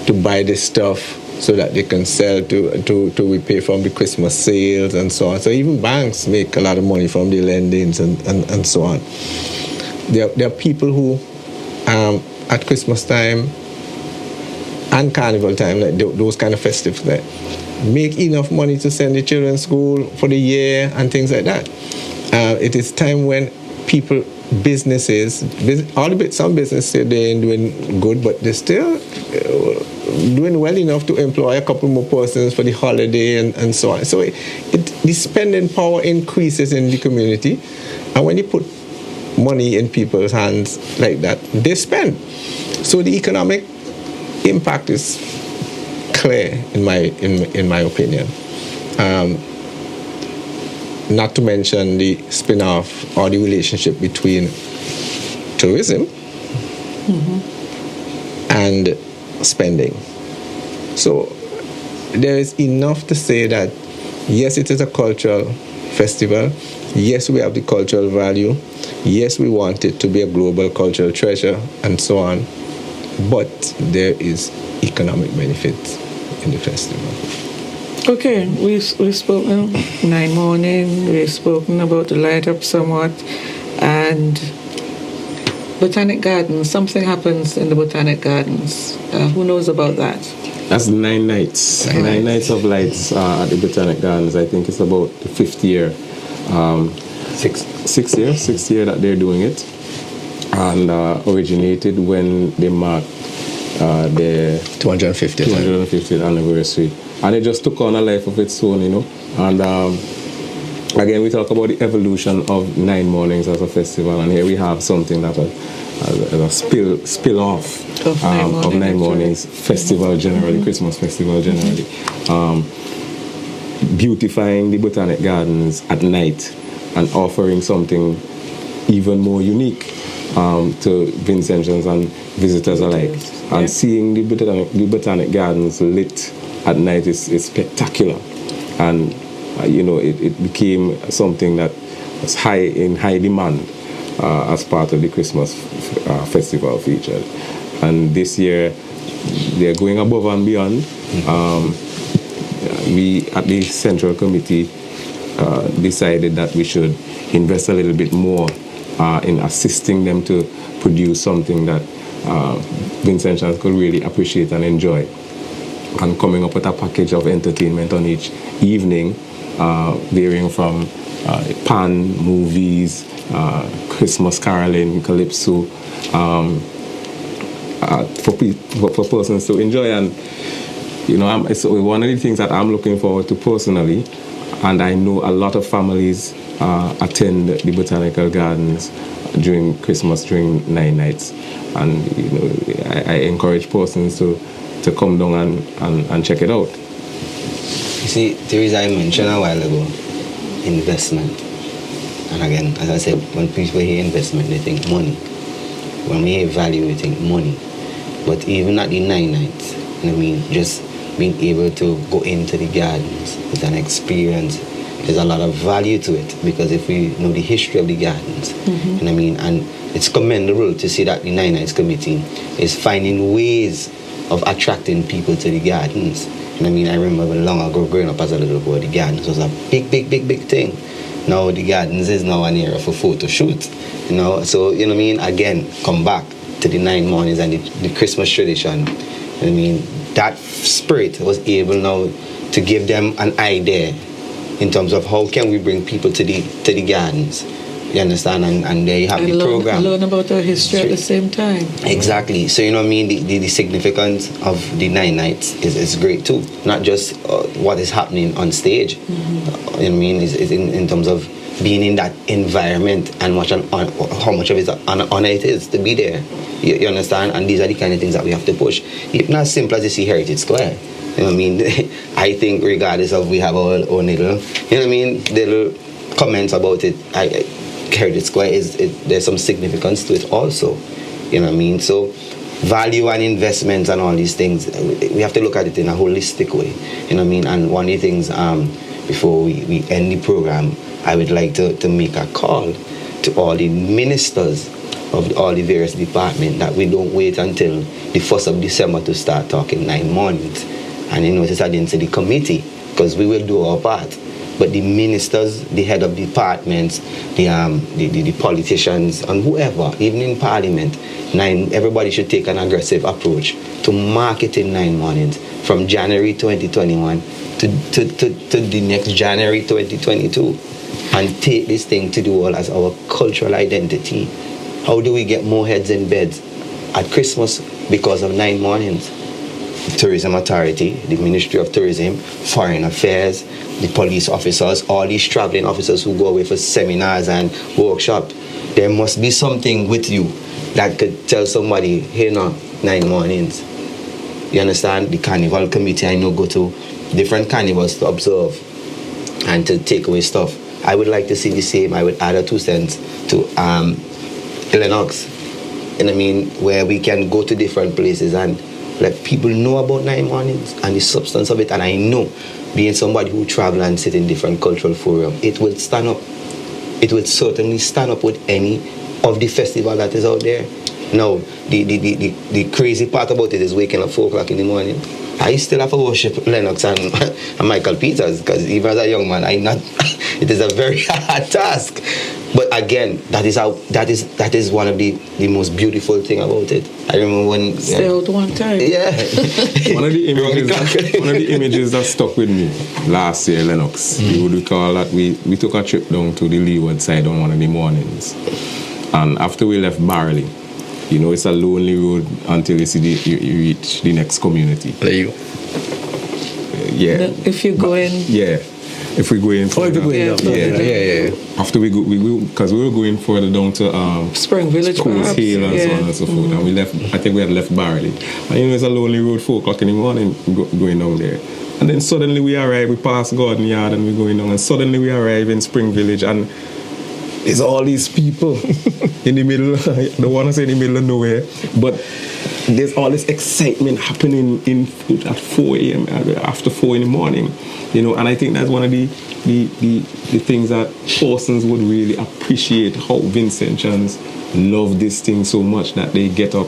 to buy this stuff so that they can sell to repay from the Christmas sales and so on. So even banks make a lot of money from the lendings and so on. There are people who at Christmas time and Carnival time, like those kind of festivals, like, make enough money to send the children to school for the year and things like that. It is time when people, businesses, some businesses they're doing good, but they're still doing well enough to employ a couple more persons for the holiday and so on. So the spending power increases in the community, and when you put money in people's hands like that, they spend. So the economic impact is clear in my opinion. Not to mention the spin-off or the relationship between tourism and spending. So there is enough to say that yes, it is a cultural festival. Yes, we have the cultural value. Yes, we want it to be a global cultural treasure and so on. But there is economic benefits in the festival. Okay, we've spoken 9 Morning, we've spoken about the light up somewhat, and Botanic Gardens. Something happens in the Botanic Gardens. Who knows about that? That's 9 nights. Right. 9 nights of lights at the Botanic Gardens. I think it's about the 5th year. Sixth year that they're doing it. And originated when they marked their 250th anniversary. And it just took on a life of its own, you know. And again, we talk about the evolution of 9 Mornings as a festival, and here we have something that a spill off of 9 Mornings festival generally, Christmas festival generally. Beautifying the Botanic Gardens at night and offering something even more unique to Vincentians and visitors alike. And seeing the Botanic Gardens lit at night is spectacular. And it became something that was in high demand as part of the Christmas festival feature. And this year they're going above and beyond. We at the Central Committee decided that we should invest a little bit more in assisting them to produce something that Vincentians could really appreciate and enjoy, and coming up with a package of entertainment on each evening, varying from pan movies, Christmas caroling, calypso, for persons to enjoy. And it's one of the things that I'm looking forward to personally, and I know a lot of families attend the Botanical Gardens during Christmas, during 9 nights, and I encourage persons to come down and check it out. You see, Teresa, I mentioned a while ago investment, and again, as I said, when people hear investment, they think money. When we hear value, we think money. But even at the 9 nights, just being able to go into the gardens is an experience. There's a lot of value to it, because if we know the history of the gardens, and it's commendable to see that the 9 Nights Committee is finding ways of attracting people to the gardens. I remember long ago growing up as a little boy, the gardens was a big thing. Now the gardens is now an area for photo shoot. So again, come back to the 9 Mornings and the Christmas tradition. That spirit was able now to give them an idea in terms of how can we bring people to the gardens. You understand? And there you have the program. Learn about our history at the same time. Exactly. So the significance of the 9 nights is great too. Not just what is happening on stage. Is in terms of being in that environment and how much of it an honor it is to be there. You understand? And these are the kind of things that we have to push. It's not as simple as you see Heritage Square. I think regardless of we have our own little, little comments about it, Heritage Square there's some significance to it also. So value and investments and all these things, we have to look at it in a holistic way. And one of the things before we end the program, I would like to make a call to all the ministers of all the various departments that we don't wait until the 1st of December to start talking 9 Mornings. And it's against the committee, because we will do our part. but the ministers, the head of departments, the politicians, and whoever, even in Parliament, everybody should take an aggressive approach to marketing 9 Mornings from January 2021 to the next January 2022, and take this thing to the world as our cultural identity. How do we get more heads in beds at Christmas because of 9 Mornings? Tourism Authority, the Ministry of Tourism, Foreign Affairs, the police officers, all these traveling officers who go away for seminars and workshops. There must be something with you that could tell somebody, hey, no, 9 Mornings. You understand? The Carnival Committee, I know, go to different carnivals to observe and to take away stuff. I would like to see the same. I would add a 2 cents to LENNOX, where we can go to different places and let people know about 9 Mornings and the substance of it. And I know, being somebody who travel and sit in different cultural forums, it will stand up. It will certainly stand up with any of the festival that is out there. Now, the crazy part about it is waking up 4 o'clock in the morning. I still have to worship LENNOX and Michael Peters, because even as a young man, it is a very hard task. But again, that is one of the most beautiful thing about it. I remember when stay out one time. Yeah. one of the images that stuck with me last year, LENNOX. You would recall that we took a trip down to the leeward side on one of the mornings, and after we left Barley, it's a lonely road until you reach the next community. There you go. Yeah. If you go in. Yeah. If we go in further. Yeah. After we go, because we were going further down to Spring Village, Coast Hill and so on and so forth. And we left. I think we had left Barley. And it's a lonely road, 4 o'clock in the morning, going down there. And then suddenly we arrive. We pass Garden Yard and we're going down. And suddenly we arrive in Spring Village, and there's all these people in the middle. I don't want to say in the middle of nowhere, but there's all this excitement happening at 4 a.m. after 4 in the morning, and I think that's one of the things that persons would really appreciate, how Vincentians love this thing so much that they get up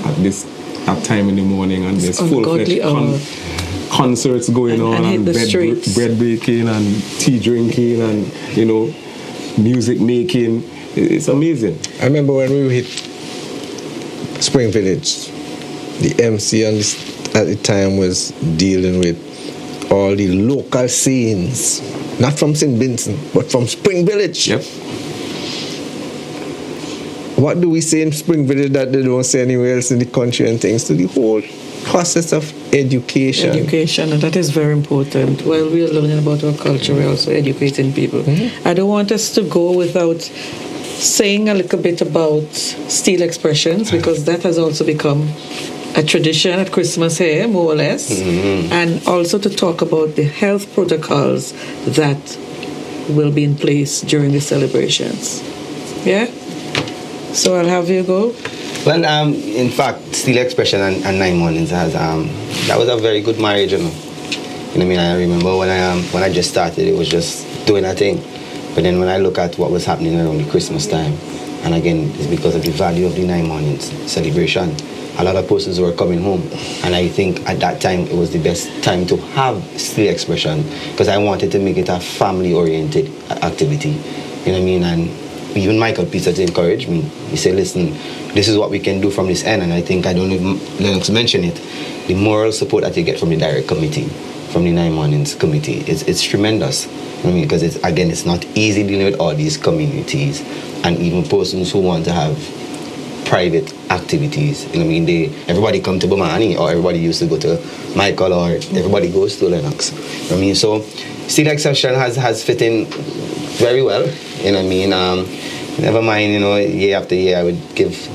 at time in the morning and there's full-fledged concerts going on and bread baking and tea drinking and music making. It's amazing. I remember when we hit Spring Village, the MC at the time was dealing with all the local scenes, not from St. Vincent, but from Spring Village. Yep. What do we say in Spring Village that they don't say anywhere else in the country and things? To the whole process of education. Education, and that is very important. While we are learning about our culture, we're also educating people. I don't want us to go without saying a little bit about steel expressions, because that has also become a tradition at Christmas here, more or less, and also to talk about the health protocols that will be in place during the celebrations. Yeah? So I'll have you go. Well, in fact, Steel Expression and 9 Mornings has that was a very good marriage, I remember when I just started, it was just doing a thing. But then when I look at what was happening around the Christmas time, and again, it's because of the value of the 9 Mornings celebration, a lot of persons were coming home, and I think at that time it was the best time to have Steel Expression, because I wanted to make it a family-oriented activity, and even Michael Peters encouraged me. He said, listen, this is what we can do from this end. And I think, I don't even LENNOX mention it, the moral support that you get from the direct committee, from the 9 Mornings committee, it's tremendous. Because it's not easy dealing with all these communities and even persons who want to have private activities. Everybody come to BOMANI, or everybody used to go to Michael, or everybody goes to LENNOX. So Steel Expression has fit in very well. Never mind, year after year I would give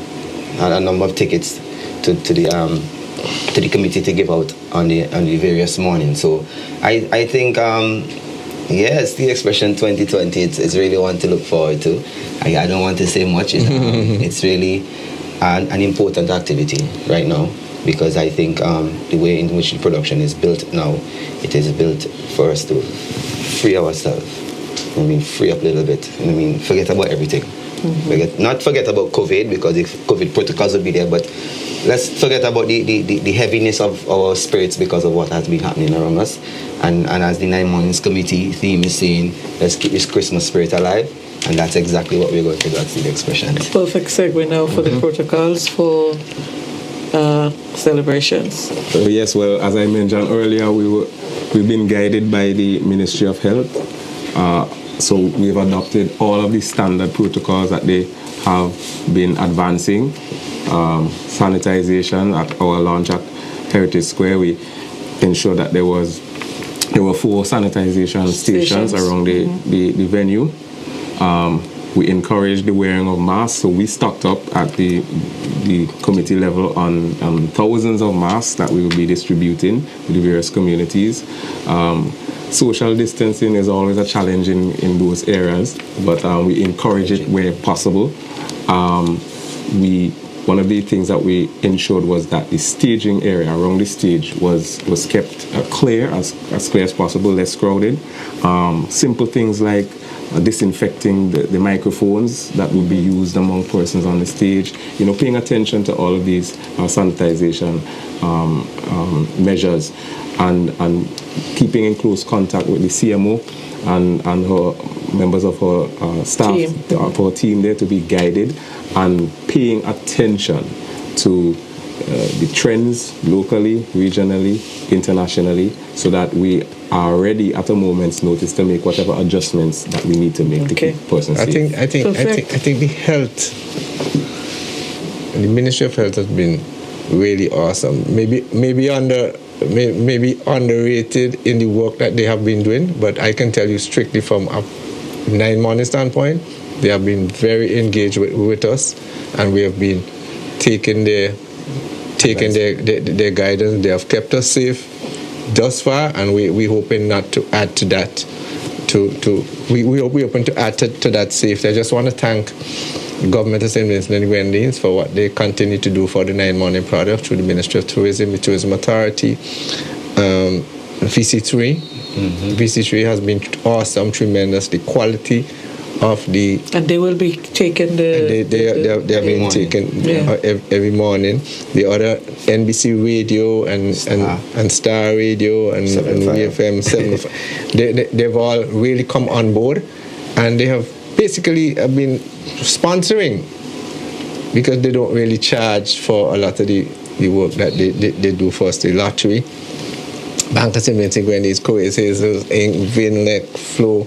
a number of tickets to the committee to give out on the various mornings. So I think Steel Expression 2020, it's really one to look forward to. I don't want to say much. It's really an important activity right now, because I think the way in which the production is built now, it is built for us to free ourselves. Free up a little bit. Forget about everything. Not forget about COVID, because if COVID protocols will be there, but let's forget about the heaviness of our spirits because of what has been happening around us. And as the 9 Mornings Committee theme is saying, let's keep this Christmas spirit alive. And that's exactly what we're going to do at the expression. Perfect segue now for the protocols for celebrations. So yes, well, as I mentioned earlier, we've been guided by the Ministry of Health. So we've adopted all of the standard protocols that they have been advancing. Sanitization at our launch at Heritage Square, we ensured that there were 4 sanitization stations around the venue. We encouraged the wearing of masks, so we stocked up at the committee level on thousands of masks that we will be distributing to the various communities. Social distancing is always a challenge in those areas, but we encourage it where possible. One of the things that we ensured was that the staging area around the stage was kept clear, as clear as possible, less crowded. Simple things like disinfecting the microphones that would be used among persons on the stage, paying attention to all of these sanitization measures, and keeping in close contact with the CMO and her members of her staff, of her team there, to be guided and paying attention to the trends locally, regionally, internationally, so that we are ready at a moment's notice to make whatever adjustments that we need to make to keep persons safe. I think the health, the Ministry of Health has been really awesome. Maybe underrated in the work that they have been doing, but I can tell you strictly from a 9 Morning standpoint, they have been very engaged with us, and we have been taking their guidance. They have kept us safe thus far, and we hoping not to add to that. We open to add to that safety. I just want to thank the government of St. Vincent and the Grenadines for what they continue to do for the 9 Morning product through the Ministry of Tourism, the Tourism Authority, VC3. VC3 has been awesome, tremendous. The quality of the... And they will be taking They have been taken every morning. The other NBC Radio and Star Radio and WFM 75. They've all really come on board, and they have basically been sponsoring, because they don't really charge for a lot of the work that they do for us. The lottery, Bank of St. Vincent Grenadines, Coases, Vinlec, Flow,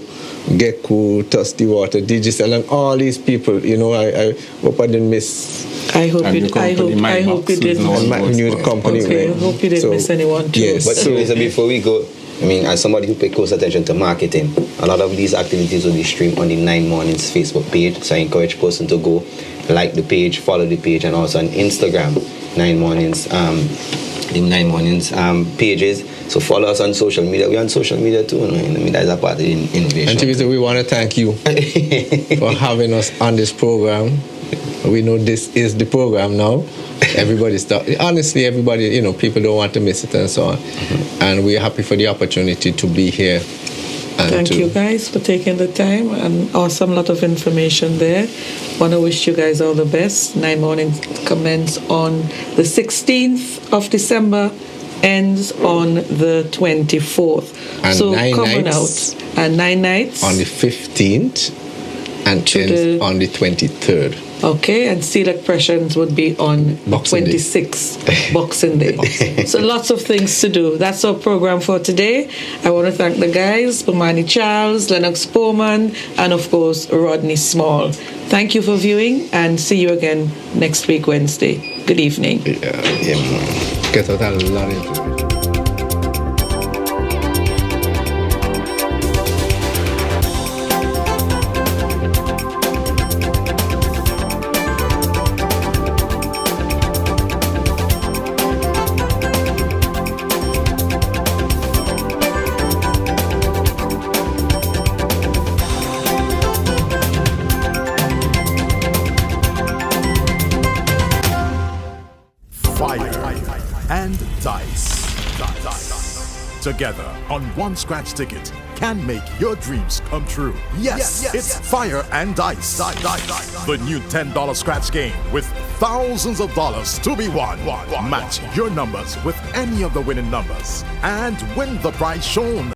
Geku, Tusty Water, Digicel, and all these people. I hope I didn't miss. I hope you didn't. My new company. Okay, I hope you didn't miss anyone too. Yes. But before we go, as somebody who pays close attention to marketing, a lot of these activities will be streamed on the 9 Mornings Facebook page. So I encourage person to go like the page, follow the page, and also on Instagram, 9 Mornings, the 9 Mornings pages. So follow us on social media. We're on social media too. That's a part of the innovation. And Teresa, we want to thank you for having us on this program. We know this is the program now. Honestly, everybody, people don't want to miss it and so on. And we're happy for the opportunity to be here. Thank you guys for taking the time, and awesome lot of information there. Want to wish you guys all the best. 9 Mornings commence on the 16th of December, ends on the 24th. And so 9 coming nights. out. And 9 nights. On the 15th and ends on the 23rd. Okay, and seal expressions would be on Boxing 26th, Boxing Day. So lots of things to do. That's our program for today. I want to thank the guys, BOMANI Charles, LENNOX BOWMAN, and of course, RODNEY Small. Thank you for viewing, and see you again next week, Wednesday. Good evening. Get out a lot of information. Fire and dice. together on one scratch ticket can make your dreams come true. Yes, it's Fire and Dice. The new $10 scratch game with thousands of dollars to be won. Match your numbers with any of the winning numbers and win the prize shown.